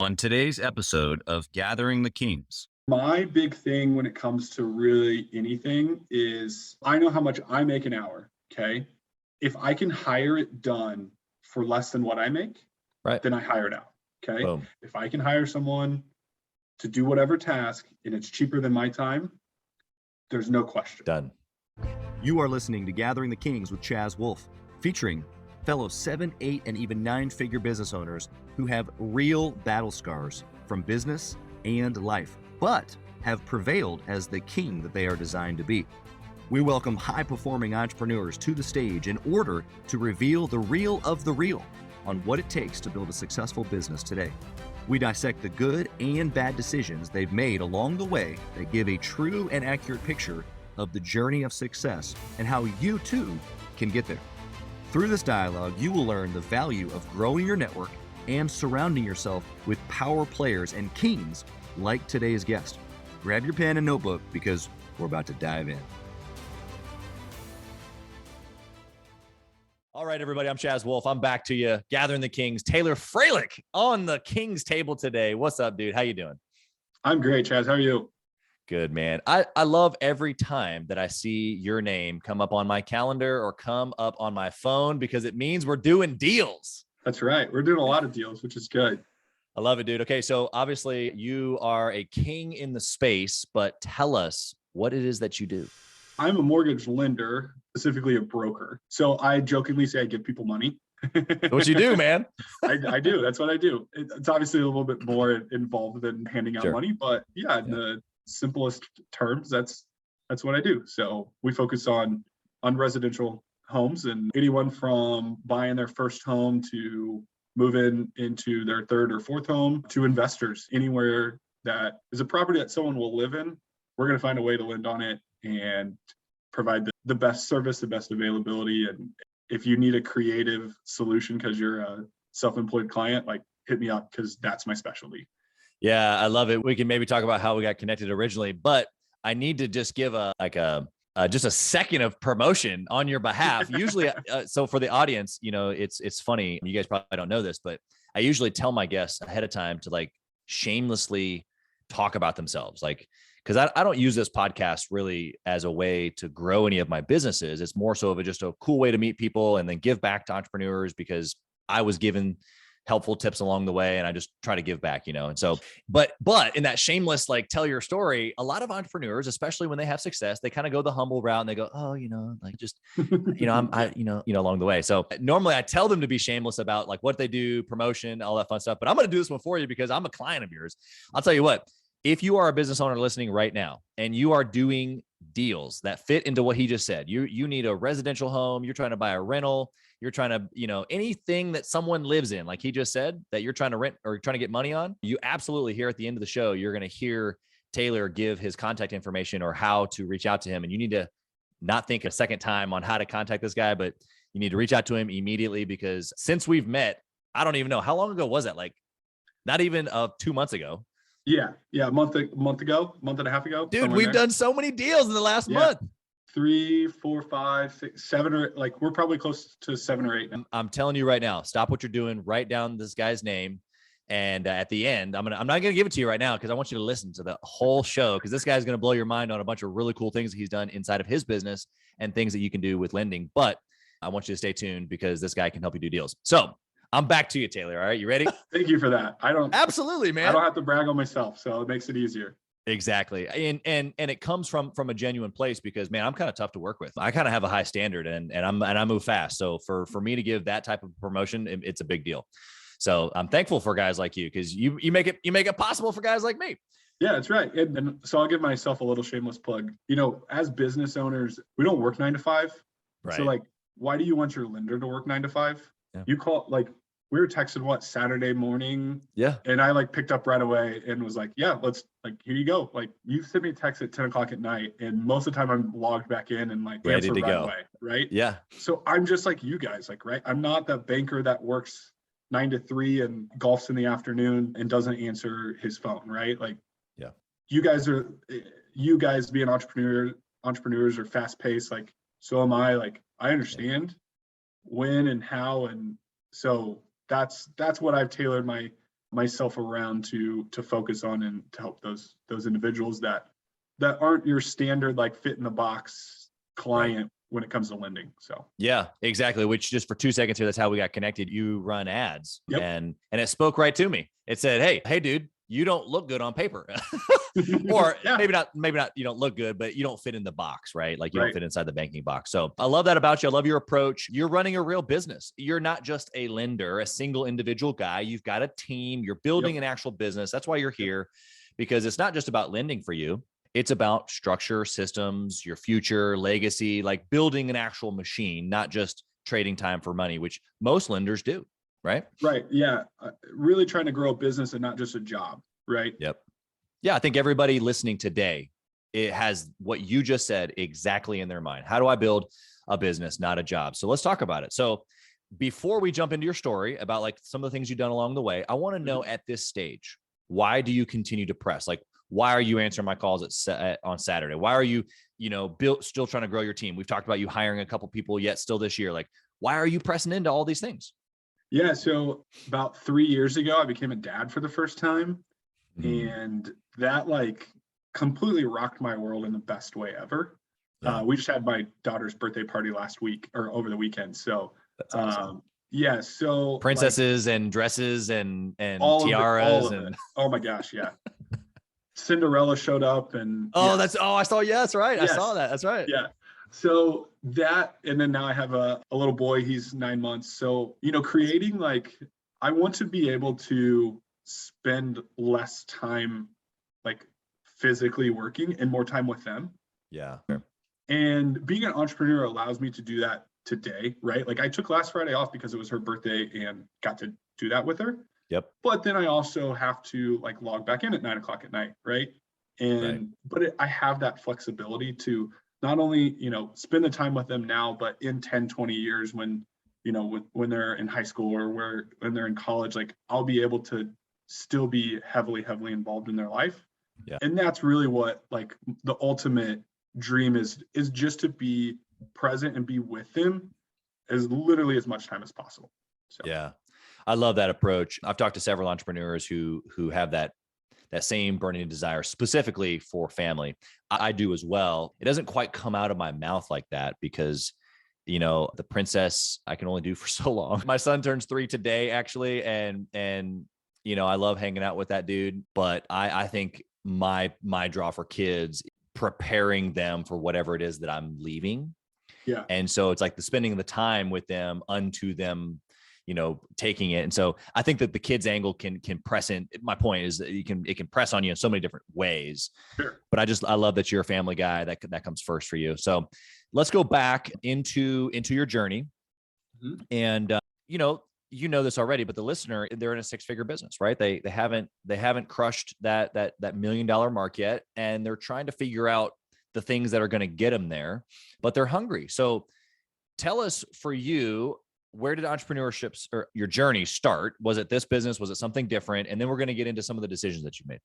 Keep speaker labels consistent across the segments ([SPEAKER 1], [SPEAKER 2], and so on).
[SPEAKER 1] On today's episode of Gathering the Kings.
[SPEAKER 2] My big thing when it comes to really anything is I know how much I make an hour. Okay. If I can hire it done for less than what I make,
[SPEAKER 3] Right.
[SPEAKER 2] then I hire it out. Okay.
[SPEAKER 3] Boom.
[SPEAKER 2] If I can hire someone to do whatever task and it's cheaper than my time, there's no question.
[SPEAKER 3] Done.
[SPEAKER 1] You are listening to Gathering the Kings with Chaz Wolf, featuring fellow 7, 8, and even 9-figure business owners who have real battle scars from business and life, but have prevailed as the king that they are designed to be. We welcome high-performing entrepreneurs to the stage in order to reveal the real of the real on what it takes to build a successful business today. We dissect the good and bad decisions they've made along the way that give a true and accurate picture of the journey of success and how you too can get there. Through this dialogue, you will learn the value of growing your network and surrounding yourself with power players and kings like today's guest. Grab your pen and notebook because we're about to dive in.
[SPEAKER 3] All right, everybody, I'm Chaz Wolf. I'm back to you, Gathering the Kings. Taylor Froelich on the Kings table today. What's up, dude? How you doing?
[SPEAKER 2] I'm great, Chaz. How are you?
[SPEAKER 3] Good, man. I love every time that I see your name come up on my calendar or come up on my phone because it means we're doing deals.
[SPEAKER 2] That's right. We're doing a lot of deals, which is good.
[SPEAKER 3] I love it, dude. Okay, so obviously you are a king in the space, but tell us what it is that you do.
[SPEAKER 2] I'm a mortgage lender, specifically a broker. So I jokingly say I give people money.
[SPEAKER 3] What you do, man?
[SPEAKER 2] I do. That's what I do. It's obviously a little bit more involved than handing out
[SPEAKER 3] Sure.
[SPEAKER 2] money, but yeah, in the simplest terms, that's what I do. So we focus on residential homes, and anyone from buying their first home to moving into their third or fourth home to investors. Anywhere that is a property that someone will live in, we're going to find a way to lend on it and provide the best service, the best availability. And if you need a creative solution because you're a self-employed client, like hit me up because that's my specialty.
[SPEAKER 3] Yeah, I love it. We can maybe talk about how we got connected originally, but I need to just give just a second of promotion on your behalf. Usually, so for the audience, it's funny. You guys probably don't know this, but I usually tell my guests ahead of time to like shamelessly talk about themselves, like, because I don't use this podcast really as a way to grow any of my businesses. It's more so of just a cool way to meet people and then give back to entrepreneurs because I was given helpful tips along the way and I just try to give back, and so, but in that shameless, like tell your story, a lot of entrepreneurs, especially when they have success, they kind of go the humble route and they go, oh, like just, along the way. So normally I tell them to be shameless about like what they do, promotion, all that fun stuff, but I'm going to do this one for you because I'm a client of yours. I'll tell you what, if you are a business owner listening right now and you are doing deals that fit into what he just said, you need a residential home, you're trying to buy a rental, you're trying to, anything that someone lives in, like he just said, that you're trying to rent or trying to get money on, you absolutely here at the end of the show, you're going to hear Taylor give his contact information or how to reach out to him. And you need to not think a second time on how to contact this guy, but you need to reach out to him immediately because since we've met, I don't even know how long ago was that? Like not even 2 months ago.
[SPEAKER 2] Yeah. A month and a half ago.
[SPEAKER 3] Dude, we've done so many deals in the last month.
[SPEAKER 2] 3, 4, 5, 6, 7, or like we're probably close to 7 or 8 now.
[SPEAKER 3] I'm telling you right now, stop what you're doing, write down this guy's name. And at the end, I'm not going to give it to you right now because I want you to listen to the whole show because this guy's going to blow your mind on a bunch of really cool things that he's done inside of his business and things that you can do with lending. But I want you to stay tuned because this guy can help you do deals. So I'm back to you, Taylor. All right. You ready?
[SPEAKER 2] Thank you for that.
[SPEAKER 3] Absolutely, man.
[SPEAKER 2] I don't have to brag on myself. So it makes it easier.
[SPEAKER 3] Exactly. And it comes from a genuine place because, man, I'm kind of tough to work with. I kind of have a high standard and I move fast. So for me to give that type of promotion, it's a big deal. So I'm thankful for guys like you because you make it possible for guys like me.
[SPEAKER 2] Yeah, that's right. And so I'll give myself a little shameless plug. As business owners, we don't work 9 to 5.
[SPEAKER 3] Right.
[SPEAKER 2] So like, why do you want your lender to work 9 to 5?
[SPEAKER 3] Yeah.
[SPEAKER 2] You call we were texting Saturday morning.
[SPEAKER 3] Yeah.
[SPEAKER 2] And I picked up right away and was like, yeah, let's here you go. You sent me a text at 10 o'clock at night. And most of the time I'm logged back in and
[SPEAKER 3] ready to go.
[SPEAKER 2] away, right?
[SPEAKER 3] Yeah.
[SPEAKER 2] So I'm just like you guys, right? I'm not that banker that works 9 to 3 and golfs in the afternoon and doesn't answer his phone, right?
[SPEAKER 3] Yeah.
[SPEAKER 2] You guys being entrepreneurs are fast paced. So am I. I understand when and how. And so that's what I've tailored my myself around to focus on and to help those individuals that aren't your standard like fit in the box client when it comes to lending. So
[SPEAKER 3] yeah, exactly. Which, just for 2 seconds here, that's how we got connected. You run ads.
[SPEAKER 2] Yep.
[SPEAKER 3] And it spoke right to me. It said, hey dude, you don't look good on paper. Or maybe not you don't look good, but you don't fit in the box, right? Like you don't fit inside the banking box. So I love that about you. I love your approach. You're running a real business. You're not just a lender, a single individual guy. You've got a team. You're building an actual business. That's why you're here, because it's not just about lending for you. It's about structure, systems, your future, legacy, like building an actual machine, not just trading time for money, which most lenders do, right?
[SPEAKER 2] Right. Yeah. Really trying to grow a business and not just a job. Right.
[SPEAKER 3] Yep. Yeah. I think everybody listening today, it has what you just said exactly in their mind. How do I build a business, not a job? So let's talk about it. So before we jump into your story about like some of the things you've done along the way, I want to know at this stage, why do you continue to press? Like, why are you answering my calls on Saturday? Why are you, still trying to grow your team? We've talked about you hiring a couple people yet still this year. Like, why are you pressing into all these things?
[SPEAKER 2] Yeah. So about 3 years ago, I became a dad for the first time. And that like completely rocked my world in the best way ever. Yeah. We just had my daughter's birthday party last week or over the weekend. So
[SPEAKER 3] that's awesome.
[SPEAKER 2] Yeah. So
[SPEAKER 3] princesses and dresses and tiaras and
[SPEAKER 2] oh my gosh. Yeah. Cinderella showed up and
[SPEAKER 3] I saw. Yeah, that's right. Yes. I saw that. That's right.
[SPEAKER 2] Yeah. So that, and then now I have a little boy, he's 9 months. So, creating like, I want to be able to spend less time like physically working and more time with them.
[SPEAKER 3] Yeah.
[SPEAKER 2] And being an entrepreneur allows me to do that today, right? Like I took last Friday off because it was her birthday and got to do that with her.
[SPEAKER 3] Yep.
[SPEAKER 2] But then I also have to like log back in at 9 o'clock at night, right? I have that flexibility to not only, spend the time with them now, but in 10, 20 years when, when they're in high school or when they're in college, like I'll be able to still be heavily involved in their life.
[SPEAKER 3] Yeah.
[SPEAKER 2] And that's really what like the ultimate dream is just to be present and be with them as literally as much time as possible. So.
[SPEAKER 3] Yeah. I love that approach. I've talked to several entrepreneurs who have that same burning desire specifically for family. I do as well. It doesn't quite come out of my mouth like that because, the princess I can only do for so long. My son turns 3 today, actually. And I love hanging out with that dude, but I think my draw for kids, preparing them for whatever it is that I'm leaving.
[SPEAKER 2] Yeah.
[SPEAKER 3] And so it's like the spending the time with them unto them, taking it. And so I think that the kids angle can press in. My point is that it can press on you in so many different ways.
[SPEAKER 2] Sure.
[SPEAKER 3] But I love that you're a family guy that comes first for you. So let's go back into your journey. Mm-hmm. And, you know this already, but the listener, they're in a 6-figure business, right? They haven't crushed that $1 million mark yet. And they're trying to figure out the things that are going to get them there, but they're hungry. So tell us, for you, where did entrepreneurship or your journey start? Was it this business? Was it something different? And then we're going to get into some of the decisions that you made.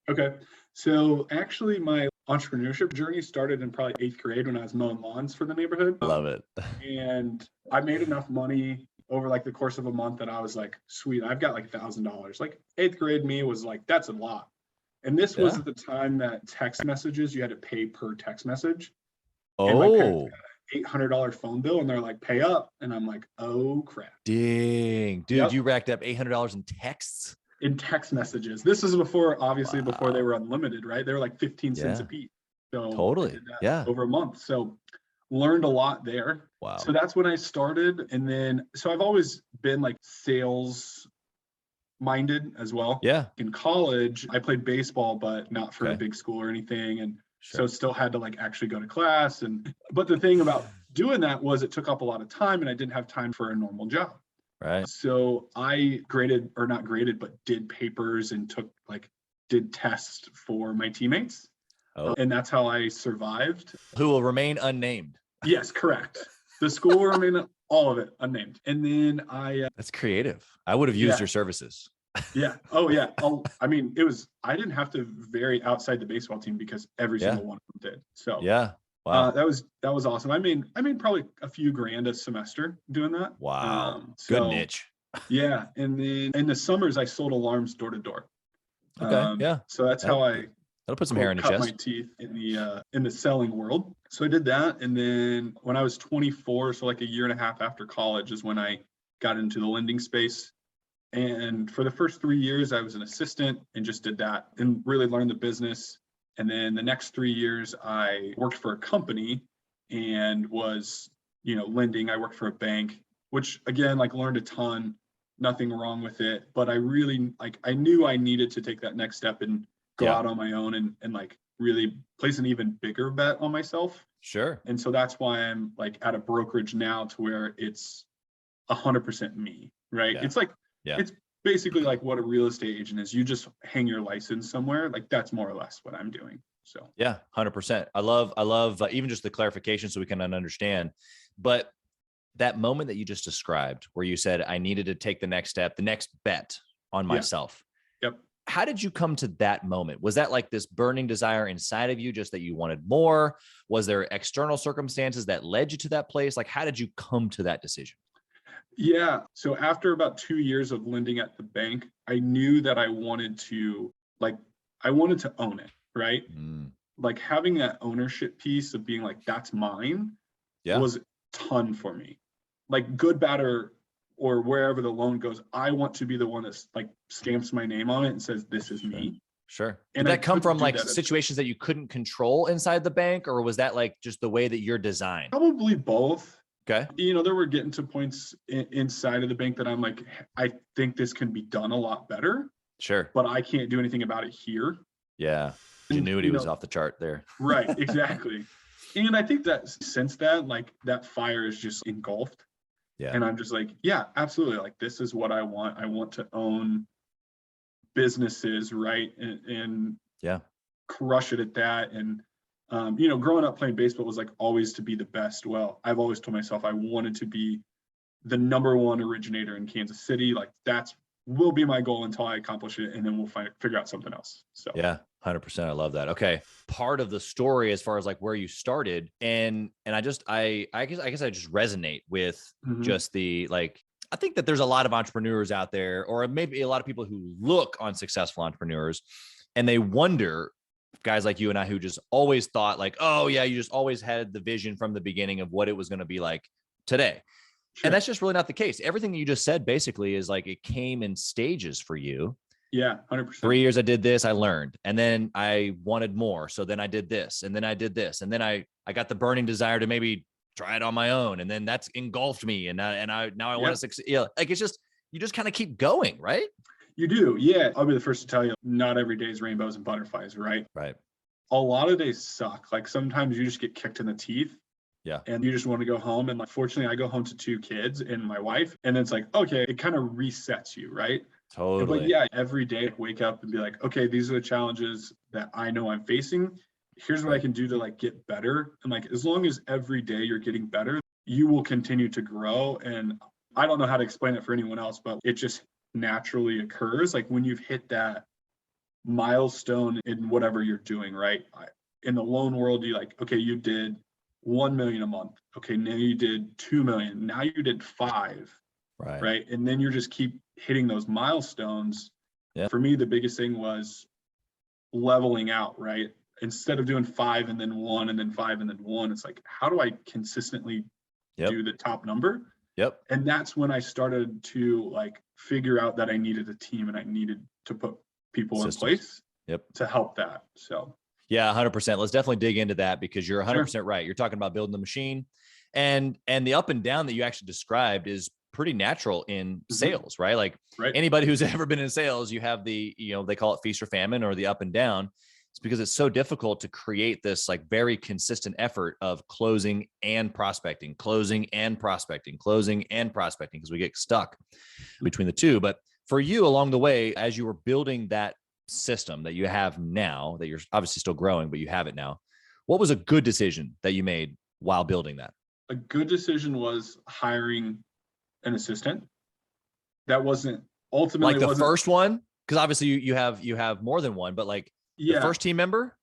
[SPEAKER 2] Okay. So actually my entrepreneurship journey started in probably 8th grade when I was mowing lawns for the neighborhood.
[SPEAKER 3] Love it.
[SPEAKER 2] And I made enough money over like the course of a month that I was like, sweet, I've got like $1,000. Like 8th grade me was like, that's a lot. And this was at the time that text messages, you had to pay per text message.
[SPEAKER 3] Oh.
[SPEAKER 2] And my parents got an $800 phone bill and they're like, pay up. And I'm like, oh crap.
[SPEAKER 3] Dang, dude, yep. You racked up $800 in texts?
[SPEAKER 2] In text messages. This is before they were unlimited, right? They were like 15 cents a piece. So
[SPEAKER 3] totally. Yeah.
[SPEAKER 2] Over a month. So learned a lot there.
[SPEAKER 3] Wow.
[SPEAKER 2] So that's when I started. And then, so I've always been like sales minded as well.
[SPEAKER 3] Yeah.
[SPEAKER 2] In college, I played baseball, but not for a big school or anything. And so still had to like actually go to class. But the thing about doing that was it took up a lot of time and I didn't have time for a normal job.
[SPEAKER 3] Right.
[SPEAKER 2] So I not graded, but did papers and did tests for my teammates. Oh. And that's how I survived.
[SPEAKER 3] Who will remain unnamed.
[SPEAKER 2] Yes, correct. The school will remain, all of it, unnamed. And then
[SPEAKER 3] that's creative. I would have used your services.
[SPEAKER 2] Yeah. Oh, yeah. I mean, I didn't have to vary outside the baseball team because every single one of them did. So
[SPEAKER 3] yeah. Wow.
[SPEAKER 2] That was awesome. I made probably a few grand a semester doing that.
[SPEAKER 3] Wow. Good niche.
[SPEAKER 2] Yeah. And then in the summers, I sold alarms door to door.
[SPEAKER 3] Okay. Yeah.
[SPEAKER 2] So that's how I
[SPEAKER 3] That'll put some hair on your
[SPEAKER 2] cut my
[SPEAKER 3] chest.
[SPEAKER 2] teeth in the selling world. So I did that. And then when I was 24, so like a year and a half after college is when I got into the lending space. And for the first 3 years, I was an assistant and just did that and really learned the business. And then the next 3 years, I worked for a company and was, lending. I worked for a bank, which again, like learned a ton, nothing wrong with it. But I really I knew I needed to take that next step and go
[SPEAKER 3] Yeah.
[SPEAKER 2] out on my own and like really place an even bigger bet on myself.
[SPEAKER 3] Sure.
[SPEAKER 2] And so that's why I'm like at a brokerage now to where it's 100% me, right?
[SPEAKER 3] Yeah.
[SPEAKER 2] It's like,
[SPEAKER 3] Yeah.
[SPEAKER 2] it's basically like what a real estate agent is. You just hang your license somewhere. Like that's more or less what I'm doing. So
[SPEAKER 3] Yeah, 100%. I love even just the clarification so we can understand. But that moment that you just described where you said, I needed to take the next step, the next bet on myself.
[SPEAKER 2] Yep.
[SPEAKER 3] How did you come to that moment? Was that like this burning desire inside of you, just that you wanted more? Was there external circumstances that led you to that place? Like, how did you come to that decision?
[SPEAKER 2] Yeah. So after about 2 years of lending at the bank, I knew that I wanted to own it, right?
[SPEAKER 3] Mm,
[SPEAKER 2] Like having that ownership piece of being like, that's mine
[SPEAKER 3] yeah.
[SPEAKER 2] was a ton for me. Like good, bad, or wherever the loan goes, I want to be the one that's like stamps my name on it and says, this is me.
[SPEAKER 3] Sure.
[SPEAKER 2] And
[SPEAKER 3] Did
[SPEAKER 2] I
[SPEAKER 3] that come
[SPEAKER 2] couldn't
[SPEAKER 3] from
[SPEAKER 2] do
[SPEAKER 3] like
[SPEAKER 2] that
[SPEAKER 3] situations that you couldn't control inside the bank, or was that like just the way that you're designed?
[SPEAKER 2] Probably both.
[SPEAKER 3] Okay.
[SPEAKER 2] There were getting to points inside of the bank that I'm like, I think this can be done a lot better,
[SPEAKER 3] Sure.
[SPEAKER 2] but I can't do anything about it here.
[SPEAKER 3] Yeah. Ingenuity was off the chart there.
[SPEAKER 2] Right, exactly. And I think that since that, like that fire is just engulfed.
[SPEAKER 3] Yeah.
[SPEAKER 2] And I'm just like, yeah, absolutely. Like this is what I want. I want to own businesses, right? And
[SPEAKER 3] yeah,
[SPEAKER 2] crush it at that. And growing up playing baseball was like always to be the best. Well, I've always told myself I wanted to be the number one originator in Kansas City. Like that's will be my goal until I accomplish it, and then we'll figure out something else. So
[SPEAKER 3] yeah, 100%. I love that. Okay, part of the story as far as like where you started, and I guess I just resonate with just the like. I think that there's a lot of entrepreneurs out there, or maybe a lot of people who look on successful entrepreneurs, and they wonder. Guys like you and I who just always thought like, oh yeah, you just always had the vision from the beginning of what it was going to be like today. Sure. And that's just really not the case. Everything that you just said basically is like it came in stages for you.
[SPEAKER 2] Yeah, 100%.
[SPEAKER 3] 3 years I did this, I learned, and then I wanted more. So then I did this, and then I did this, and then I got the burning desire to maybe try it on my own, and then that's engulfed me, and now I want to succeed. Yeah, like it's just you just kind of keep going, right?
[SPEAKER 2] You do. Yeah. I'll be the first to tell you, not every day is rainbows and butterflies, right?
[SPEAKER 3] Right.
[SPEAKER 2] A lot of days suck. Like sometimes you just get kicked in the teeth.
[SPEAKER 3] Yeah.
[SPEAKER 2] And you just want to go home. And like, fortunately, I go home to 2 kids and my wife. And it's like, okay, it kind of resets you, right?
[SPEAKER 3] Totally.
[SPEAKER 2] But yeah, every day wake up and be like, okay, these are the challenges that I know I'm facing. Here's what I can do to like get better. And like, as long as every day you're getting better, you will continue to grow. And I don't know how to explain it for anyone else, but it just naturally occurs. Like when you've hit that milestone in whatever you're doing, right? In the loan world, you like, okay, you did 1 million a month. Okay, now you did 2 million. Now you did 5. Right. And then you just keep hitting those milestones.
[SPEAKER 3] Yeah.
[SPEAKER 2] For me, the biggest thing was leveling out, right? Instead of doing 5 and then 1 and then 5 and then 1, it's like, how do I consistently do the top number?
[SPEAKER 3] Yep.
[SPEAKER 2] And that's when I started to like figure out that I needed a team and I needed to put people in place to help that. So
[SPEAKER 3] yeah, 100%. Let's definitely dig into that because you're 100% right. You're talking about building the machine, and the up and down that you actually described is pretty natural in sales, right? Like anybody who's ever been in sales, you have the, they call it feast or famine or the up and down. It's because it's so difficult to create this like very consistent effort of closing and prospecting, closing and prospecting, closing and prospecting, because we get stuck between the two. But for you along the way, as you were building that system that you have now, that you're obviously still growing, but you have it now, what was a good decision that you made while building that?
[SPEAKER 2] A good decision was hiring an assistant. That wasn't ultimately
[SPEAKER 3] like the first one, because obviously you have more than one, but like the first team member.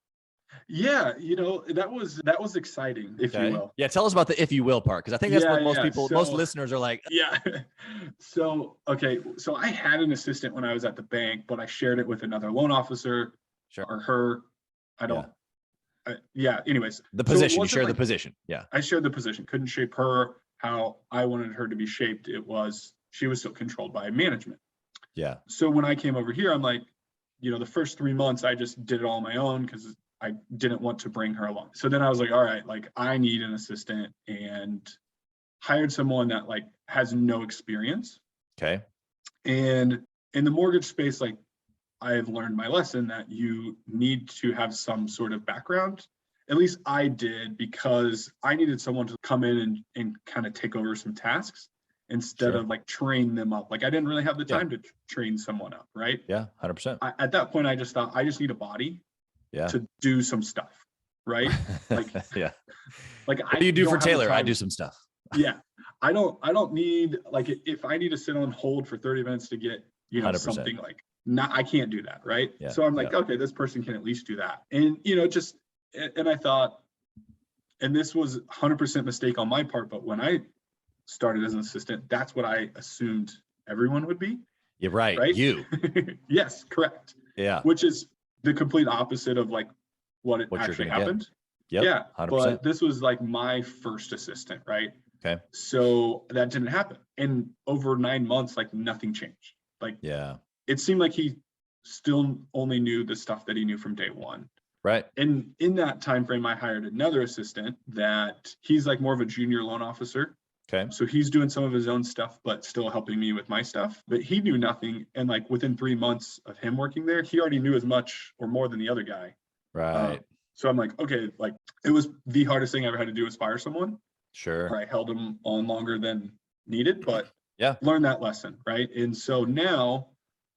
[SPEAKER 2] Yeah, that was exciting, if you
[SPEAKER 3] Okay.
[SPEAKER 2] will.
[SPEAKER 3] Yeah. Tell us about the if you will part, because I think that's what most people, most
[SPEAKER 2] So
[SPEAKER 3] listeners are like.
[SPEAKER 2] yeah. So okay, so I had an assistant when I was at the bank, but I shared it with another loan officer
[SPEAKER 3] Sure.
[SPEAKER 2] or her. I don't. Yeah. Anyways,
[SPEAKER 3] The
[SPEAKER 2] so it
[SPEAKER 3] position, you
[SPEAKER 2] wasn't
[SPEAKER 3] share the
[SPEAKER 2] like
[SPEAKER 3] position. Yeah.
[SPEAKER 2] I shared the position. Couldn't shape her how I wanted her to be shaped. It was she was still controlled by management.
[SPEAKER 3] Yeah.
[SPEAKER 2] So when I came over here, I'm like, the first 3 months I just did it all on my own because I didn't want to bring her along. So then I was like, all right, like I need an assistant, and hired someone that like has no experience.
[SPEAKER 3] Okay.
[SPEAKER 2] And in the mortgage space, like I've learned my lesson that you need to have some sort of background. At least I did, because I needed someone to come in and kind of take over some tasks instead
[SPEAKER 3] Sure.
[SPEAKER 2] of like train them up. Like I didn't really have the
[SPEAKER 3] Yeah.
[SPEAKER 2] time to train someone up, right?
[SPEAKER 3] Yeah. 100%.
[SPEAKER 2] At that point, I just thought I just need a body
[SPEAKER 3] Yeah.
[SPEAKER 2] to do some stuff, right? Like,
[SPEAKER 3] yeah.
[SPEAKER 2] like
[SPEAKER 3] What do you do
[SPEAKER 2] don't
[SPEAKER 3] for
[SPEAKER 2] have the
[SPEAKER 3] Taylor? I
[SPEAKER 2] time.
[SPEAKER 3] do some stuff.
[SPEAKER 2] Yeah, I don't need, like, if I need to sit on hold for 30 minutes to get
[SPEAKER 3] 100%.
[SPEAKER 2] something, like, not, I can't do that, right?
[SPEAKER 3] Yeah,
[SPEAKER 2] So I'm like, okay, this person can at least do that. And just, and I thought, and this was 100% mistake on my part, but when I started as an assistant, that's what I assumed everyone would be.
[SPEAKER 3] You're right.
[SPEAKER 2] Right?
[SPEAKER 3] You.
[SPEAKER 2] Yes, correct.
[SPEAKER 3] Yeah.
[SPEAKER 2] Which is the complete opposite of like what
[SPEAKER 3] What you're
[SPEAKER 2] actually
[SPEAKER 3] gonna get.
[SPEAKER 2] happened.
[SPEAKER 3] Yep.
[SPEAKER 2] Yeah,
[SPEAKER 3] 100%.
[SPEAKER 2] but this was like my first assistant, right?
[SPEAKER 3] Okay.
[SPEAKER 2] So that didn't happen. And over 9 months, like nothing changed. Like
[SPEAKER 3] Yeah.
[SPEAKER 2] it seemed like he still only knew the stuff that he knew from day one.
[SPEAKER 3] Right.
[SPEAKER 2] And in that time frame, I hired another assistant that he's like more of a junior loan officer.
[SPEAKER 3] Okay.
[SPEAKER 2] So he's doing some of his own stuff, but still helping me with my stuff. But he knew nothing. And like within 3 months of him working there, he already knew as much or more than the other guy.
[SPEAKER 3] Right.
[SPEAKER 2] So I'm like, okay, like it was the hardest thing I ever had to do was fire someone.
[SPEAKER 3] Sure.
[SPEAKER 2] I held him on longer than needed, but
[SPEAKER 3] Yeah.
[SPEAKER 2] learned that lesson, right? And so now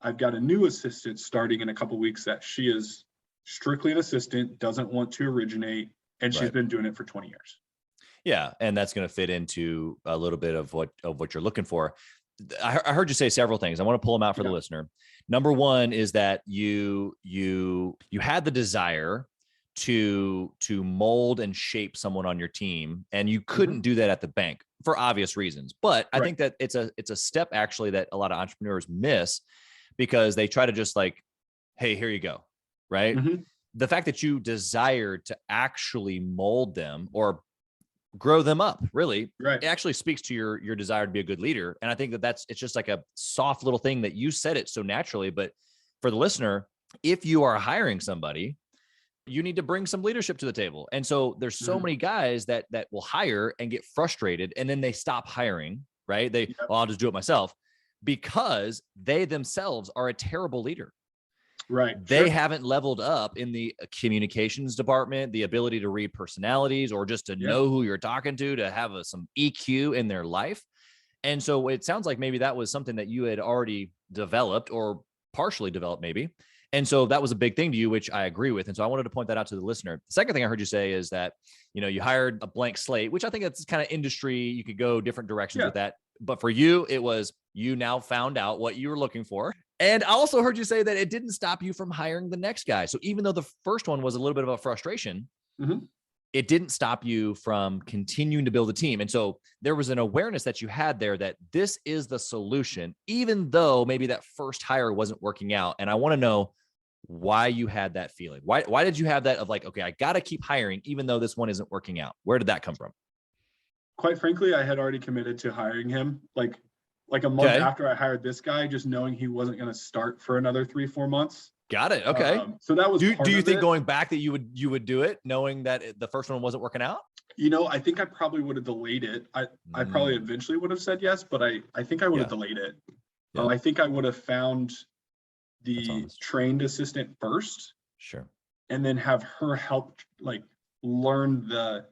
[SPEAKER 2] I've got a new assistant starting in a couple weeks that she is strictly an assistant, doesn't want to originate, and she's
[SPEAKER 3] Right.
[SPEAKER 2] been doing it for 20 years.
[SPEAKER 3] Yeah, and that's going to fit into a little bit of what you're looking for. I heard you say several things. I want to pull them out for the listener. Number one is that you had the desire to mold and shape someone on your team, and you couldn't do that at the bank for obvious reasons. But I think that it's a step actually that a lot of entrepreneurs miss, because they try to just like, hey, here you go, right? The fact that you desired to actually mold them or grow them up, really, it actually speaks to your desire to be a good leader. And I think it's just like a soft little thing that you said it so naturally. But for the listener, if you are hiring somebody, you need to bring some leadership to the table. And so there's so many guys that will hire and get frustrated, and then they stop hiring, right? I'll just do it myself, because they themselves are a terrible leader.
[SPEAKER 2] Right.
[SPEAKER 3] They haven't leveled up in the communications department, the ability to read personalities, or just to know who you're talking to have some EQ in their life. And so it sounds like maybe that was something that you had already developed or partially developed maybe. And so that was a big thing to you, which I agree with. And so I wanted to point that out to the listener. The second thing I heard you say is that, you hired a blank slate, which I think that's kind of industry. You could go different directions with that. But for you, it was, you now found out what you were looking for. And I also heard you say that it didn't stop you from hiring the next guy. So even though the first one was a little bit of a frustration, it didn't stop you from continuing to build a team. And so there was an awareness that you had there that this is the solution, even though maybe that first hire wasn't working out. And I want to know why you had that feeling. Why did you have that of like, okay, I got to keep hiring, even though this one isn't working out? Where did that come from?
[SPEAKER 2] Quite frankly, I had already committed to hiring him. Like a month after I hired this guy, just knowing he wasn't going to start for another 3-4 months.
[SPEAKER 3] Got it. Okay.
[SPEAKER 2] So that was.
[SPEAKER 3] Do you think going back that you would do it, knowing that the first one wasn't working out?
[SPEAKER 2] I think I probably would have delayed it. I probably eventually would have said yes, but I think I would have delayed it. I think I would have found the trained assistant first.
[SPEAKER 3] Sure.
[SPEAKER 2] And then have her help like learn the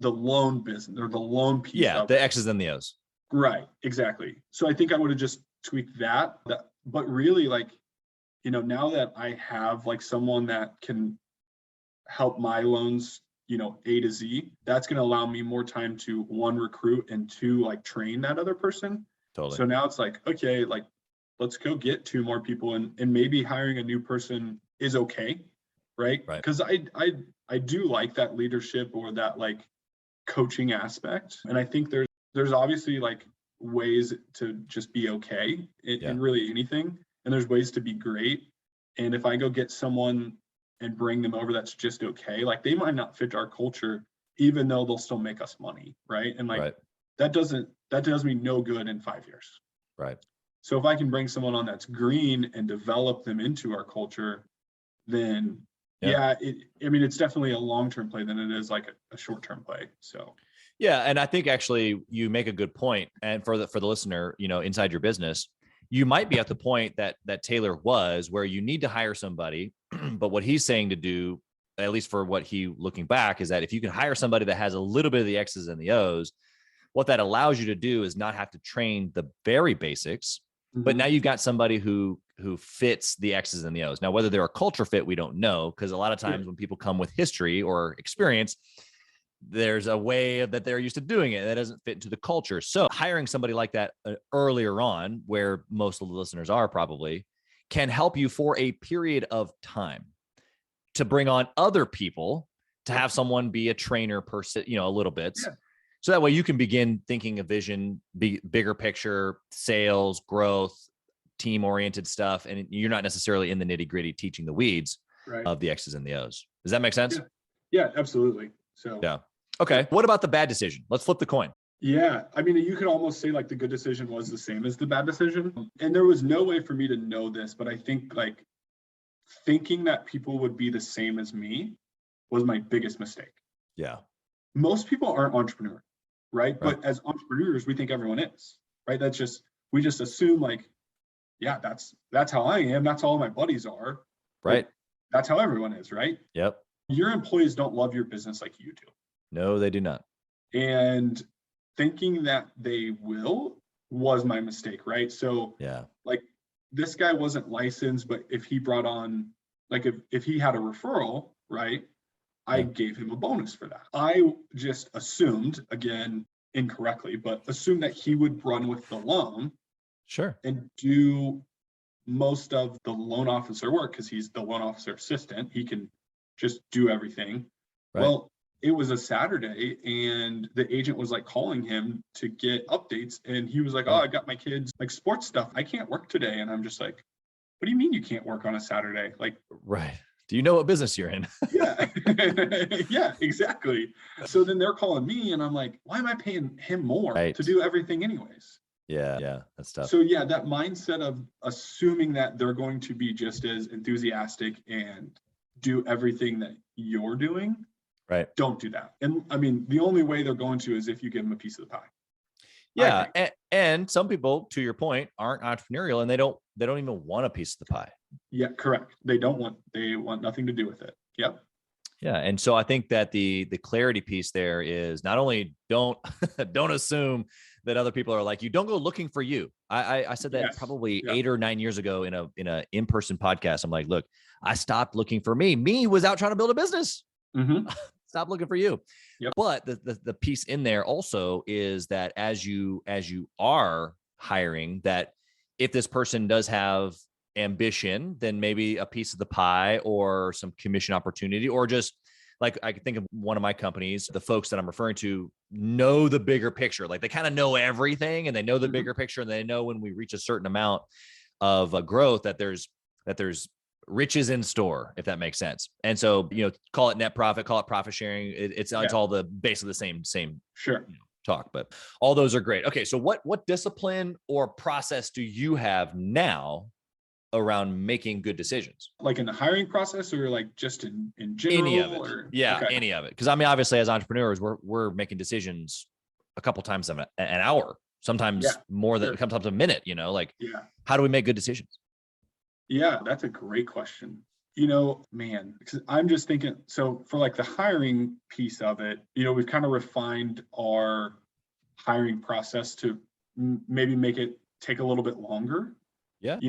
[SPEAKER 2] loan business or the loan piece.
[SPEAKER 3] Yeah, the X's and the O's.
[SPEAKER 2] Right, exactly. So I think I would have just tweaked that. But really, like, now that I have like someone that can help my loans, A to Z, that's going to allow me more time to, one, recruit, and two, like train that other person.
[SPEAKER 3] Totally.
[SPEAKER 2] So now it's like, okay, like let's go get 2 more people, and maybe hiring a new person is okay. right?
[SPEAKER 3] Right.
[SPEAKER 2] Because I do like that leadership or that like coaching aspect. And I think there's obviously like ways to just be okay in really anything. And there's ways to be great. And if I go get someone and bring them over that's just okay, like they might not fit our culture, even though they'll still make us money, right? And like that does me no good in 5 years.
[SPEAKER 3] Right.
[SPEAKER 2] So if I can bring someone on that's green and develop them into our culture, then it's definitely a long-term play than it is like a short-term play. So
[SPEAKER 3] yeah, and I think actually you make a good point. And for the listener, inside your business, you might be at the point that Taylor was, where you need to hire somebody, but what he's saying to do, at least for what he looking back, is that if you can hire somebody that has a little bit of the X's and the O's, what that allows you to do is not have to train the very basics, but now you've got somebody who fits the X's and the O's. Now, whether they're a culture fit, we don't know, because a lot of times when people come with history or experience, there's a way that they're used to doing it that doesn't fit into the culture. So hiring somebody like that earlier on, where most of the listeners are probably, can help you for a period of time to bring on other people, to have someone be a trainer per se, a little bit. Yeah. So that way you can begin thinking a vision, bigger picture, sales, growth, team-oriented stuff. And you're not necessarily in the nitty-gritty teaching the weeds of the X's and the O's. Does that make sense?
[SPEAKER 2] Yeah, absolutely. So
[SPEAKER 3] yeah. Okay. What about the bad decision? Let's flip the coin.
[SPEAKER 2] Yeah. I mean, you could almost say like the good decision was the same as the bad decision. And there was no way for me to know this, but I think like thinking that people would be the same as me was my biggest mistake.
[SPEAKER 3] Yeah.
[SPEAKER 2] Most people aren't entrepreneurs, right? But as entrepreneurs, we think everyone is, right? We just assume like, yeah, that's how I am. That's all my buddies are.
[SPEAKER 3] Right.
[SPEAKER 2] That's how everyone is, right?
[SPEAKER 3] Yep.
[SPEAKER 2] Your employees don't love your business like you do.
[SPEAKER 3] No, they do not.
[SPEAKER 2] And thinking that they will was my mistake, right? So like this guy wasn't licensed, but if he brought on, like if he had a referral, right, I gave him a bonus for that. I just assumed, again, incorrectly, but assumed that he would run with the loan.
[SPEAKER 3] Sure.
[SPEAKER 2] And do most of the loan officer work, because he's the loan officer assistant. He can just do everything. Right. Well, it was a Saturday and the agent was like calling him to get updates. And he was like, oh, I got my kids like sports stuff. I can't work today. And I'm just like, what do you mean you can't work on a Saturday? Like,
[SPEAKER 3] right. Do you know what business you're in?
[SPEAKER 2] Yeah. Yeah, exactly. So then they're calling me and I'm like, why am I paying him more to do everything anyways?
[SPEAKER 3] Yeah, that's tough.
[SPEAKER 2] So yeah, that mindset of assuming that they're going to be just as enthusiastic and do everything that you're doing.
[SPEAKER 3] Right.
[SPEAKER 2] Don't do that. And I mean, the only way they're going to is if you give them a piece of the pie.
[SPEAKER 3] Yeah. And some people, to your point, aren't entrepreneurial and they don't even want a piece of the pie.
[SPEAKER 2] Yeah, correct. They want nothing to do with it. Yep.
[SPEAKER 3] Yeah. And so I think that the clarity piece there is not only don't assume that other people are like you, don't go looking for you. I said that probably 8 or 9 years ago in a in-person podcast. I'm like, look, I stopped looking for me. Me was out trying to build a business.
[SPEAKER 2] Mm-hmm.
[SPEAKER 3] Stop looking for you.
[SPEAKER 2] Yep.
[SPEAKER 3] But the piece in there also is that as you are hiring, that if this person does have ambition, then maybe a piece of the pie or some commission opportunity, or just like I can think of one of my companies, the folks that I'm referring to know the bigger picture. Like they kind of know everything and they know the bigger picture, and they know when we reach a certain amount of growth that there's riches in store, if that makes sense. And so, call it net profit, call it profit sharing. It's all the basically the same
[SPEAKER 2] sure
[SPEAKER 3] talk, but all those are great. Okay. So what discipline or process do you have now around making good decisions?
[SPEAKER 2] Like in the hiring process, or like just in general?
[SPEAKER 3] Any of it. Any of it. Because I mean, obviously as entrepreneurs, we're making decisions a couple times an hour, sometimes more than sometimes a minute, how do we make good decisions?
[SPEAKER 2] Yeah, that's a great question. Man, because I'm just thinking, so for like the hiring piece of it, we've kind of refined our hiring process to maybe make it take a little bit longer.
[SPEAKER 3] Yeah.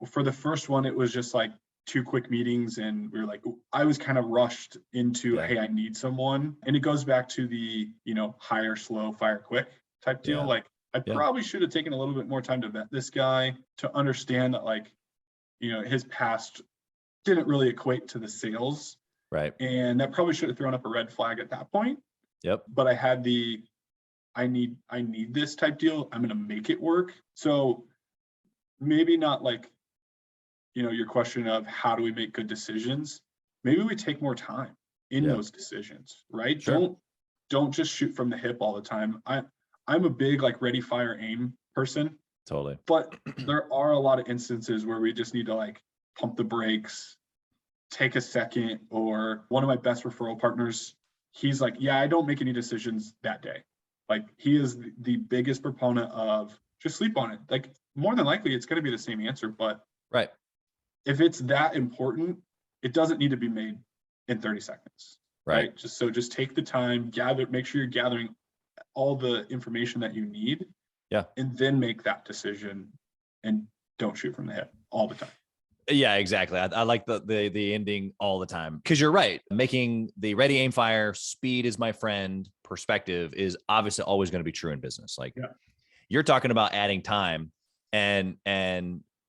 [SPEAKER 2] For the first one, it was just like 2 quick meetings and we were like, I was kind of rushed into, hey, I need someone. And it goes back to the, hire slow, fire quick type deal.
[SPEAKER 3] Yeah.
[SPEAKER 2] Like I probably should have taken a little bit more time to vet this guy, to understand that like, his past didn't really equate to the sales.
[SPEAKER 3] Right.
[SPEAKER 2] And that probably should have thrown up a red flag at that point.
[SPEAKER 3] Yep.
[SPEAKER 2] But I had I need this type deal. I'm going to make it work. So maybe not like, your question of how do we make good decisions? Maybe we take more time in those decisions, right?
[SPEAKER 3] Sure.
[SPEAKER 2] Don't just shoot from the hip all the time. I'm a big like ready, fire, aim person.
[SPEAKER 3] Totally.
[SPEAKER 2] But there are a lot of instances where we just need to like pump the brakes, take a second. Or one of my best referral partners, he's like, yeah, I don't make any decisions that day. Like he is the biggest proponent of just sleep on it. Like more than likely it's going to be the same answer, but
[SPEAKER 3] right.
[SPEAKER 2] If it's that important, it doesn't need to be made in 30 seconds. Right. Just take the time, make sure you're gathering all the information that you need.
[SPEAKER 3] Yeah.
[SPEAKER 2] And then make that decision, and don't shoot from the hip all the time.
[SPEAKER 3] Yeah, exactly. I like the ending all the time, because you're right. Making the ready, aim, fire, speed is my friend perspective is obviously always going to be true in business. Like you're talking about adding time, and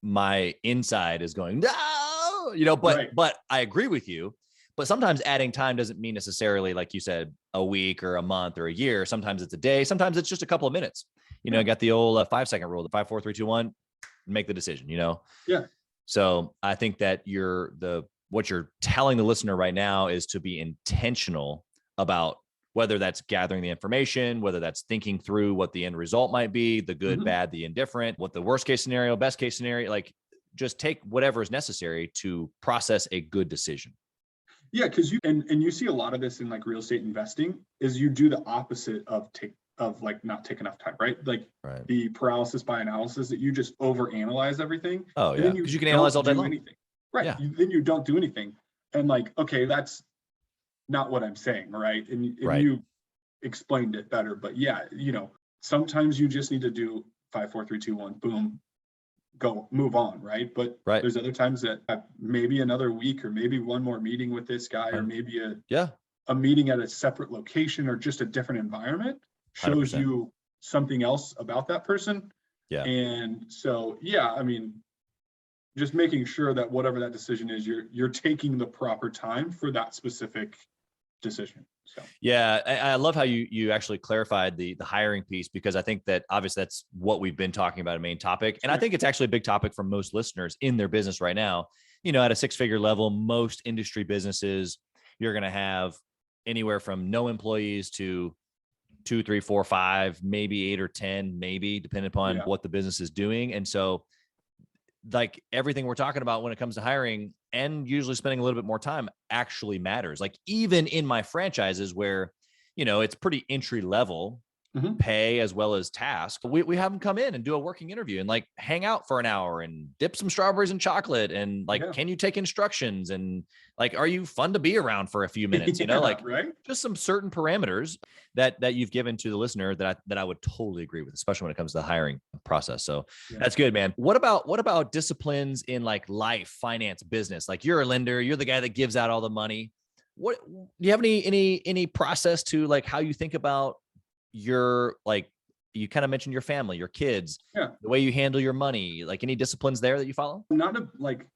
[SPEAKER 3] my inside is going, no, but I agree with you. But sometimes adding time doesn't mean necessarily, like you said, a week or a month or a year. Sometimes it's a day. Sometimes it's just a couple of minutes. I got the old 5-second rule, the 5, 4, 3, 2, 1, make the decision,
[SPEAKER 2] Yeah.
[SPEAKER 3] So I think that what you're telling the listener right now is to be intentional about whether that's gathering the information, whether that's thinking through what the end result might be, the good, bad, the indifferent, what the worst case scenario, best case scenario, like just take whatever is necessary to process a good decision.
[SPEAKER 2] Yeah, because you see a lot of this in like real estate investing is you do the opposite of not take enough time, right? Like the paralysis by analysis, that you just overanalyze everything.
[SPEAKER 3] Oh yeah, because you can analyze all day long.
[SPEAKER 2] Anything. Right. Yeah. Then you don't do anything. And like, okay, that's not what I'm saying, right? And you explained it better, but yeah, sometimes you just need to do 5, 4, 3, 2, 1, boom, go move on, right? But there's other times that maybe another week, or maybe one more meeting with this guy, or maybe a meeting at a separate location or just a different environment shows 100%. You something else about that person.
[SPEAKER 3] Yeah.
[SPEAKER 2] And so, I mean, just making sure that whatever that decision is, you're taking the proper time for that specific decision. So
[SPEAKER 3] yeah, I love how you actually clarified the hiring piece, because I think that obviously that's what we've been talking about, a main topic. And I think it's actually a big topic for most listeners in their business right now. At a 6-figure level, most industry businesses, you're going to have anywhere from no employees to 2, 3, 4, 5, maybe 8 or 10, maybe depending upon what the business is doing. And so like everything we're talking about when it comes to hiring and usually spending a little bit more time actually matters. Like even in my franchises where, it's pretty entry level pay as well as task, we have them come in and do a working interview and like hang out for an hour and dip some strawberries in chocolate. And like, can you take instructions? And like, are you fun to be around for a few minutes? Just some certain parameters that you've given to the listener that I would totally agree with, especially when it comes to the hiring process. So that's good, man. What about disciplines in like life, finance, business? Like you're a lender, you're the guy that gives out all the money. What do you have any process to like how you think about your, like you kind of mentioned your family, your kids, the way you handle your money, like any disciplines there that you follow?
[SPEAKER 2] Not a like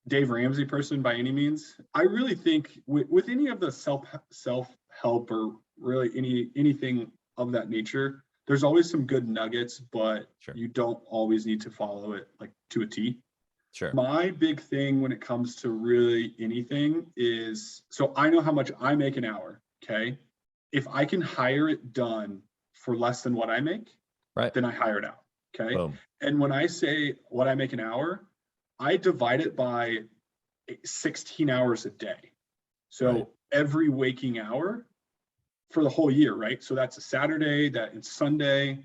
[SPEAKER 2] Dave Ramsey person by any means. I really think with any of the self-help or really anything of that nature, there's always some good nuggets, but you don't always need to follow it like to a T.
[SPEAKER 3] Sure.
[SPEAKER 2] My big thing when it comes to really anything is, so I know how much I make an hour. Okay. If I can hire it done for less than what I make, then I hire it out. Okay.
[SPEAKER 3] Boom.
[SPEAKER 2] And when I say what I make an hour, I divide it by 16 hours a day. So every waking hour for the whole year, right? So that's a Saturday, that it's Sunday.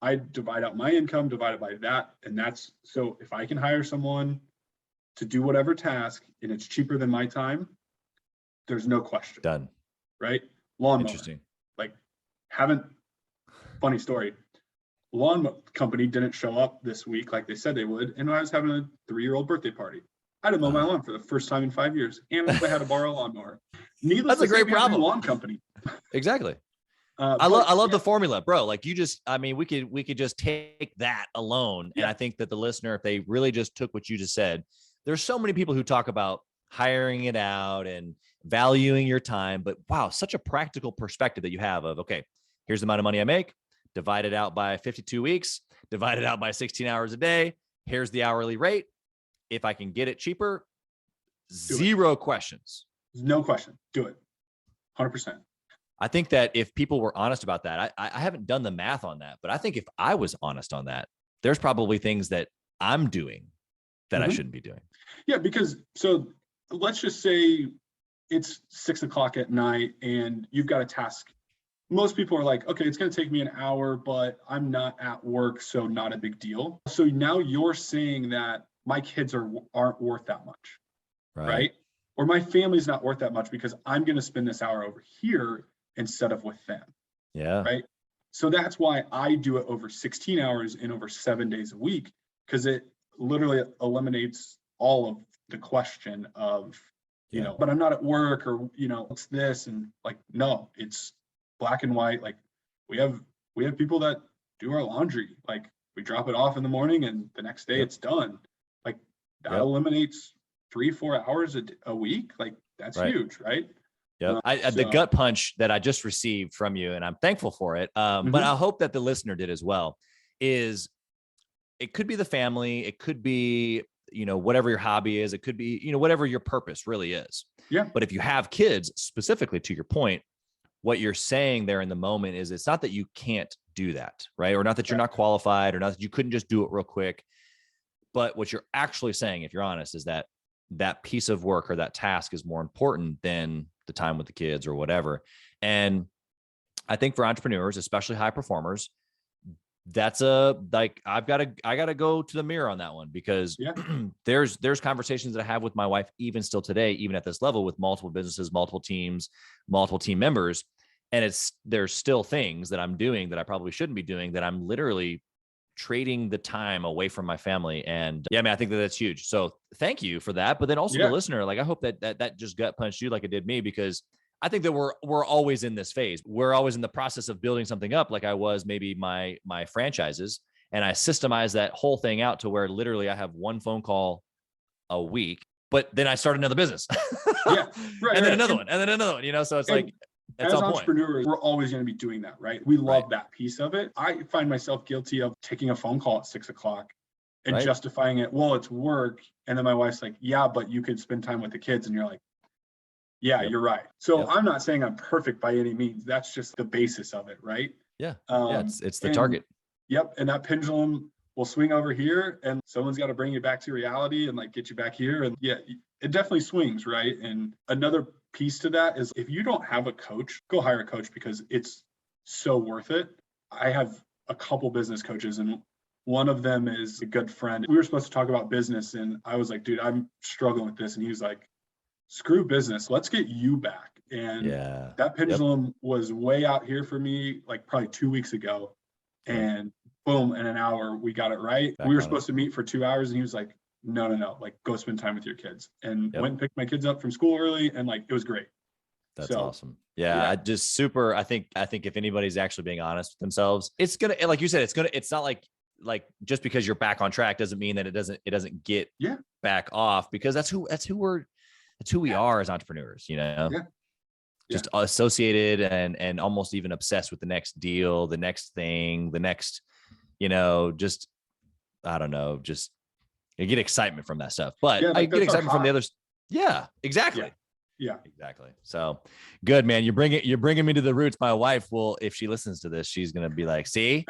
[SPEAKER 2] I divide out my income, divide it by that. And that's, so if I can hire someone to do whatever task and it's cheaper than my time, there's no question.
[SPEAKER 3] Done.
[SPEAKER 2] Right? Lawnmower.
[SPEAKER 3] Interesting.
[SPEAKER 2] Like funny story. Lawn company didn't show up this week like they said they would. And I was having a 3-year-old birthday party. I had to mow my lawn for the first time in 5 years. And I had to borrow a lawnmower. Needless
[SPEAKER 3] That's a great problem.
[SPEAKER 2] Lawn company.
[SPEAKER 3] Exactly. I love the formula, bro. Like we could just take that alone. And I think that the listener, if they really just took what you just said, there's so many people who talk about hiring it out and valuing your time. But wow, such a practical perspective that you have of, okay, here's the amount of money I make, divide it out by 52 weeks, divide it out by 16 hours a day. Here's the hourly rate. If I can get it cheaper, zero questions.
[SPEAKER 2] No question. Do it. 100%.
[SPEAKER 3] I think that if people were honest about that, I haven't done the math on that, but I think if I was honest on that, there's probably things that I'm doing that I shouldn't be doing.
[SPEAKER 2] Yeah, because so let's just say it's 6 o'clock at night and you've got a task. Most people are like, okay, it's going to take me an hour, but I'm not at work, so not a big deal. So now you're saying that my kids aren't worth that much, right? Or my family's not worth that much because I'm going to spend this hour over here instead of with them.
[SPEAKER 3] Yeah.
[SPEAKER 2] Right. So that's why I do it over 16 hours and over 7 days a week, because it literally eliminates all of the question of, you know, but I'm not at work, or, you know, it's this, and like, no, it's black and white. Like we have people that do our laundry. Like we drop it off in the morning and the next day it's done. Like that eliminates 3-4 hours a week. Like that's huge, right?
[SPEAKER 3] Yeah. The gut punch that I just received from you, and I'm thankful for it. But I hope that the listener did as well, is it could be the family. It could be, you know, whatever your hobby is. It could be, you know, whatever your purpose really is.
[SPEAKER 2] Yeah.
[SPEAKER 3] But if you have kids, specifically to your point, what you're saying there in the moment is it's not that you can't do that, right? Or not that you're not qualified, or not that you couldn't just do it real quick. But what you're actually saying, if you're honest, is that that piece of work or that task is more important than the time with the kids or whatever. And I think for entrepreneurs, especially high performers, that's I gotta go to the mirror on that one, because there's conversations that I have with my wife, even still today, even at this level, with multiple businesses, multiple teams, multiple team members. And there's still things that I'm doing that I probably shouldn't be doing, that I'm literally trading the time away from my family. And yeah, man, I think that's huge. So thank you for that. But then also the listener, like, I hope that just gut punched you like it did me, because I think that we're always in this phase. We're always in the process of building something up. Like I was maybe my franchises, and I systemize that whole thing out to where literally I have one phone call a week, but then I start another business. And then another one, and then another one, you know? So it's like,
[SPEAKER 2] as entrepreneurs, we're always going to be doing that, right? We love that piece of it. I find myself guilty of taking a phone call at 6 o'clock and justifying it. Well, it's work. And then my wife's like, yeah, but you could spend time with the kids. And you're like, yeah, you're right. So I'm not saying I'm perfect by any means. That's just the basis of it, right?
[SPEAKER 3] Yeah. It's the target.
[SPEAKER 2] Yep. And that pendulum will swing over here, and someone's got to bring you back to reality and like get you back here. And it definitely swings, right? And another piece to that is, if you don't have a coach, go hire a coach, because it's so worth it. I have a couple business coaches, and one of them is a good friend. We were supposed to talk about business, and I was like, dude, I'm struggling with this. And he was like, screw business, let's get you back. And that pendulum was way out here for me, like probably 2 weeks ago. And boom, in an hour, we got it right. We were supposed to meet for 2 hours, and he was like, no, like go spend time with your kids. And went and picked my kids up from school early, and like it was great.
[SPEAKER 3] That's awesome. I just super, I think if anybody's actually being honest with themselves, it's gonna, like you said, it's not like just because you're back on track doesn't mean that it doesn't get back off, because that's who we are as entrepreneurs, you know? Just associated and almost even obsessed with the next deal, the next thing, the next, you know, just, I don't know, just I get excitement from that stuff, but I get excitement from the others. Yeah, exactly.
[SPEAKER 2] Yeah,
[SPEAKER 3] exactly. So good, man. You're bringing me to the roots. My wife will, if she listens to this, she's going to be like, see,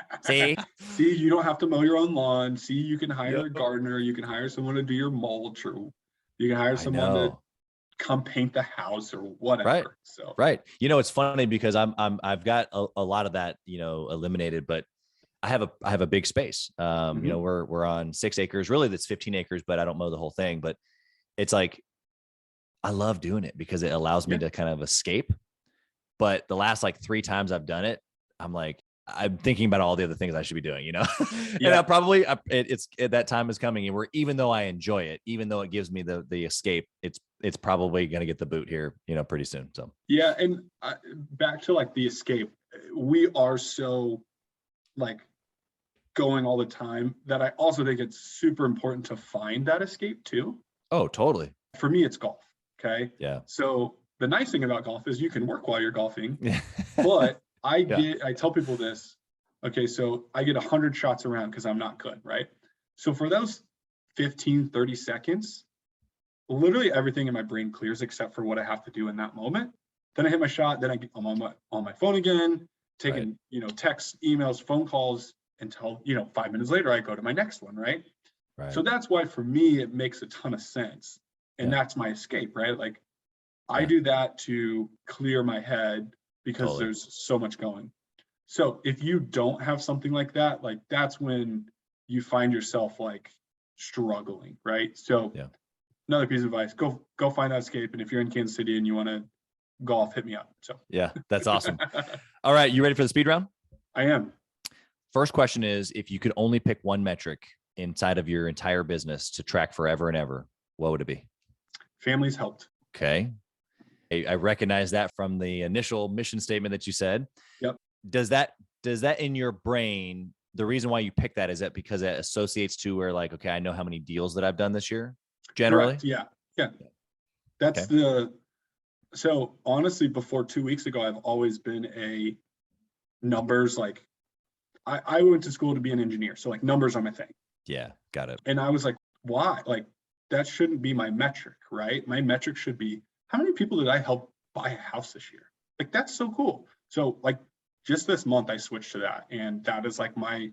[SPEAKER 2] you don't have to mow your own lawn. See, you can hire a gardener. You can hire someone to do your mulch, or you can hire someone to come paint the house or whatever.
[SPEAKER 3] Right.
[SPEAKER 2] So,
[SPEAKER 3] You know, it's funny because I've got a lot of that, you know, eliminated, but I have a big space. You know, we're on 6 acres, really that's 15 acres, but I don't mow the whole thing. But it's like, I love doing it because it allows me to kind of escape. But the last like 3 times I've done it, I'm like, I'm thinking about all the other things I should be doing, you know? And I probably, that time is coming, and even though I enjoy it, even though it gives me the escape, it's probably going to get the boot here, you know, pretty soon. So,
[SPEAKER 2] and back to like the escape, we are so like going all the time that I also think it's super important to find that escape too.
[SPEAKER 3] Oh, totally.
[SPEAKER 2] For me, it's golf. Okay.
[SPEAKER 3] Yeah.
[SPEAKER 2] So the nice thing about golf is you can work while you're golfing, but I tell people this. Okay. So I get 100 shots around because I'm not good. Right. So for those 15, 30 seconds, literally everything in my brain clears except for what I have to do in that moment. Then I hit my shot. Then I'm on my phone again, taking, texts, emails, phone calls until, 5 minutes later, I go to my next one. Right. So that's why for me, it makes a ton of sense. And that's my escape, right? Like I do that to clear my head because there's so much going. So if you don't have something like that, like that's when you find yourself like struggling, right? So another piece of advice, go find that escape. And if you're in Kansas City and you want to golf, hit me up. So
[SPEAKER 3] yeah, that's awesome. All right. You ready for the speed round?
[SPEAKER 2] I am.
[SPEAKER 3] First question is, if you could only pick one metric inside of your entire business to track forever and ever, what would it be?
[SPEAKER 2] Families helped.
[SPEAKER 3] Okay. I recognize that from the initial mission statement that you said.
[SPEAKER 2] Yep.
[SPEAKER 3] Does that in your brain, the reason why you pick that, is that because it associates to where like, okay, I know how many deals that I've done this year generally?
[SPEAKER 2] Correct. Yeah. That's so honestly, before 2 weeks ago, I've always been a numbers, like I went to school to be an engineer. So like numbers are my thing.
[SPEAKER 3] Yeah. Got it.
[SPEAKER 2] And I was like, why? Like that shouldn't be my metric, right? My metric should be, how many people did I help buy a house this year? Like, that's so cool. So like just this month, I switched to that. And that is like my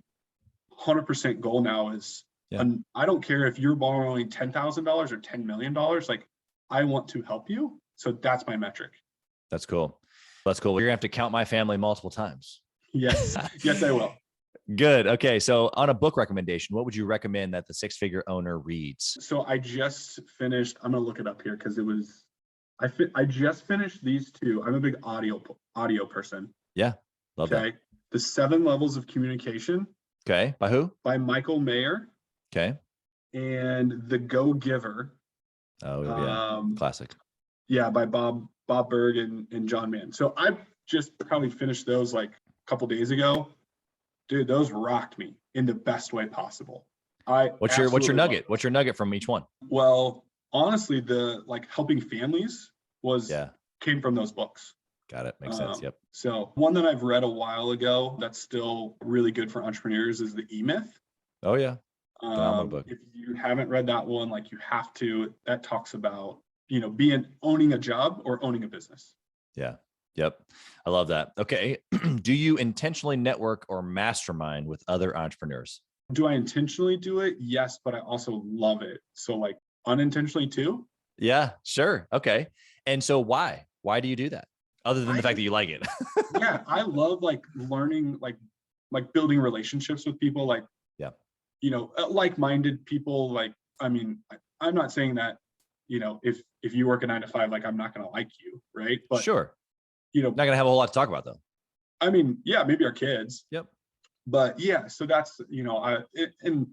[SPEAKER 2] 100% goal now is, I don't care if you're borrowing $10,000 or $10 million, like I want to help you. So that's my metric.
[SPEAKER 3] That's cool. That's cool. You're gonna have to count my family multiple times.
[SPEAKER 2] Yes. Yes, I will.
[SPEAKER 3] Good. Okay. So on a book recommendation, what would you recommend that the six-figure owner reads?
[SPEAKER 2] So I just finished, I'm going to look it up here because it was, I just finished these two. I'm a big audio person.
[SPEAKER 3] Yeah. Love that.
[SPEAKER 2] The 7 Levels of Communication.
[SPEAKER 3] Okay. By who?
[SPEAKER 2] By Michael Mayer.
[SPEAKER 3] Okay.
[SPEAKER 2] And The Go Giver.
[SPEAKER 3] Oh, yeah. Classic.
[SPEAKER 2] Yeah. By Bob Berg and John Mann. So I just probably finished those like a couple days ago. Dude, those rocked me in the best way possible.
[SPEAKER 3] What's your nugget? What's your nugget from each one?
[SPEAKER 2] Well, honestly, the like helping families came from those books.
[SPEAKER 3] Got it. Makes sense. Yep.
[SPEAKER 2] So one that I've read a while ago that's still really good for entrepreneurs is the E-Myth.
[SPEAKER 3] Oh yeah. Phenomenal book.
[SPEAKER 2] If you haven't read that one, like you have to. That talks about owning a job or owning a business.
[SPEAKER 3] Yeah. Yep. I love that. Okay. Do you intentionally network or mastermind with other entrepreneurs?
[SPEAKER 2] Do I intentionally do it? Yes, but I also love it. So like unintentionally too?
[SPEAKER 3] Yeah, sure. Okay. And so why? Why do you do that? Other than the fact that you like it?
[SPEAKER 2] Yeah, I love like learning, like building relationships with people, like, like-minded people. Like, I mean, I'm not saying that, if you work a 9 to 5, like I'm not going to like you. Right. But
[SPEAKER 3] sure. Not going to have a whole lot to talk about though.
[SPEAKER 2] I mean, yeah, maybe our kids.
[SPEAKER 3] Yep.
[SPEAKER 2] But yeah, so that's, and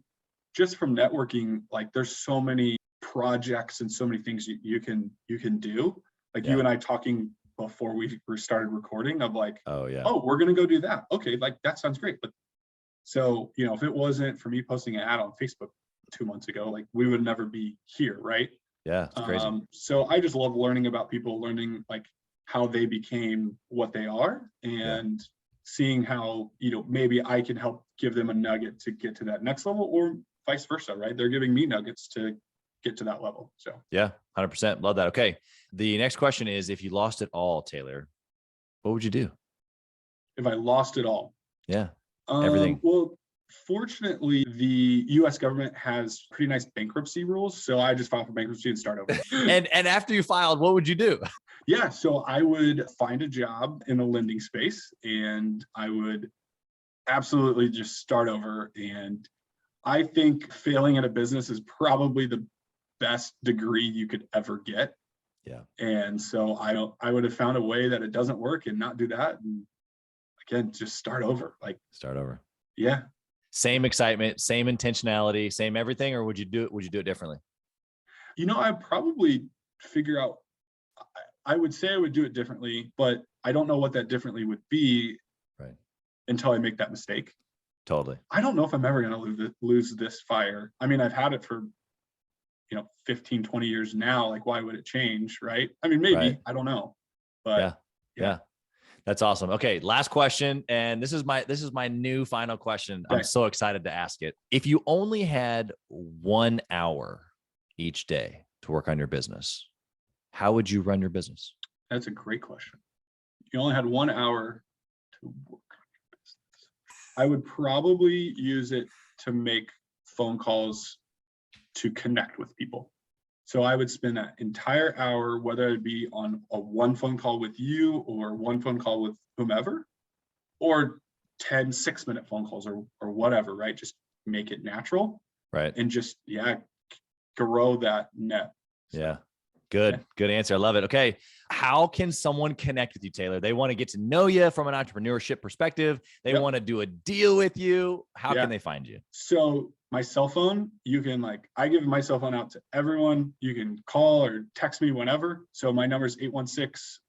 [SPEAKER 2] just from networking, like there's so many projects and so many things you can do. Like you and I talking before we started recording of like, oh, we're going to go do that. Okay. Like that sounds great. But so, if it wasn't for me posting an ad on Facebook 2 months ago, like we would never be here. Right.
[SPEAKER 3] Yeah. It's crazy.
[SPEAKER 2] So I just love learning about people, learning like how they became what they are, and seeing how, maybe I can help give them a nugget to get to that next level, or vice versa, right? They're giving me nuggets to get to that level. So
[SPEAKER 3] yeah, 100%. Love that. Okay. The next question is, if you lost it all, Taylor, what would you do?
[SPEAKER 2] If I lost it all?
[SPEAKER 3] Yeah. Everything.
[SPEAKER 2] Well, fortunately, the US government has pretty nice bankruptcy rules. So I just filed for bankruptcy and start over.
[SPEAKER 3] and after you filed, what would you do?
[SPEAKER 2] Yeah. So I would find a job in the lending space, and I would absolutely just start over. And I think failing at a business is probably the best degree you could ever get.
[SPEAKER 3] Yeah.
[SPEAKER 2] And so I would have found a way that it doesn't work and not do that. And again, just start over. Like
[SPEAKER 3] start over.
[SPEAKER 2] Yeah.
[SPEAKER 3] Same excitement, same intentionality, same everything, or would you do it differently?
[SPEAKER 2] I'd probably figure out, I would say I would do it differently, but I don't know what that differently would be until I make that mistake.
[SPEAKER 3] Totally.
[SPEAKER 2] I don't know if I'm ever going to lose this fire. I mean, I've had it for 15, 20 years now, like, why would it change? Right. I mean, maybe,
[SPEAKER 3] Right.
[SPEAKER 2] I don't know, but
[SPEAKER 3] Yeah. That's awesome. Okay. Last question. And this is my new final question.
[SPEAKER 2] Okay.
[SPEAKER 3] I'm so excited to ask it. If you only had 1 hour each day to work on your business, how would you run your business?
[SPEAKER 2] That's a great question. You only had 1 hour to work on your business. I would probably use it to make phone calls to connect with people. So I would spend that entire hour, whether it be on a one phone call with you or one phone call with whomever, or 10 6-minute phone calls or whatever, right? Just make it natural.
[SPEAKER 3] Right.
[SPEAKER 2] And just, grow that net. So,
[SPEAKER 3] Yeah. Good answer. I love it. Okay. How can someone connect with you, Taylor? They want to get to know you from an entrepreneurship perspective. They want to do a deal with you. How can they find you?
[SPEAKER 2] So my cell phone, you can I give my cell phone out to everyone. You can call or text me whenever. So my number is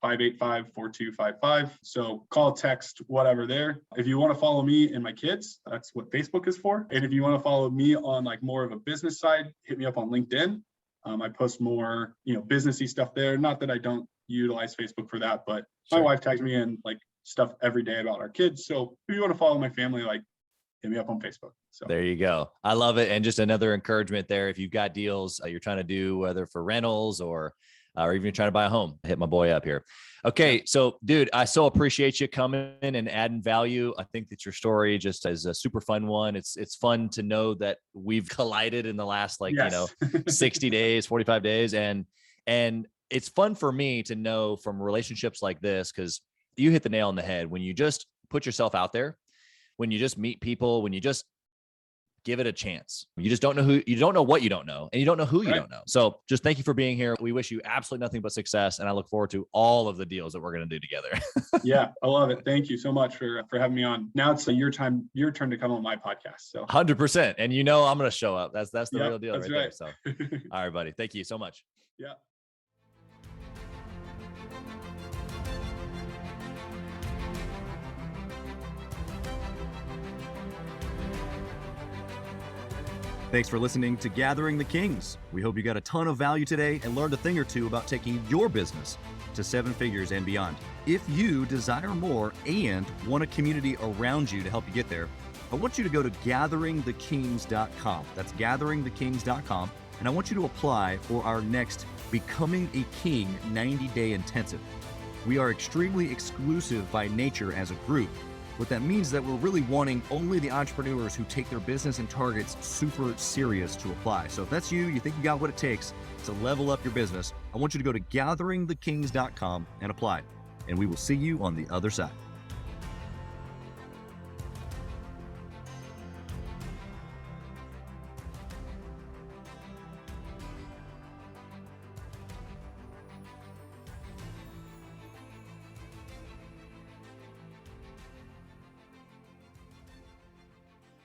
[SPEAKER 2] 816-585-4255. So call, text, whatever there. If you want to follow me and my kids, that's what Facebook is for. And if you want to follow me on more of a business side, hit me up on LinkedIn. I post more, businessy stuff there. Not that I don't utilize Facebook for that, but my wife tags me in stuff every day about our kids. So if you want to follow my family, hit me up on Facebook. So
[SPEAKER 3] there you go. I love it. And just another encouragement there. If you've got deals you're trying to do, whether for rentals or even you're trying to buy a home, hit my boy up here. Okay. So dude, I so appreciate you coming in and adding value. I think that your story just is a super fun one. It's fun to know that we've collided in the last 60 days, 45 days. And it's fun for me to know from relationships like this, because you hit the nail on the head when you just put yourself out there, when you just meet people, when you just give it a chance. You just don't know what you don't know, and you don't know who you don't know. So just thank you for being here. We wish you absolutely nothing but success. And I look forward to all of the deals that we're going to do together.
[SPEAKER 2] Yeah, I love it. Thank you so much for having me on. Now it's your turn to come on my podcast. So
[SPEAKER 3] 100%. And I'm going to show up. That's the real deal right there. So all right, buddy. Thank you so much.
[SPEAKER 2] Yeah.
[SPEAKER 1] Thanks for listening to Gathering the Kings. We hope you got a ton of value today and learned a thing or two about taking your business to 7 figures and beyond. If you desire more and want a community around you to help you get there, I want you to go to gatheringthekings.com. That's gatheringthekings.com. And I want you to apply for our next Becoming a King 90-day intensive. We are extremely exclusive by nature as a group. What that means is that we're really wanting only the entrepreneurs who take their business and targets super serious to apply. So if that's you think you got what it takes to level up your business, I want you to go to gatheringthekings.com and apply. And we will see you on the other side.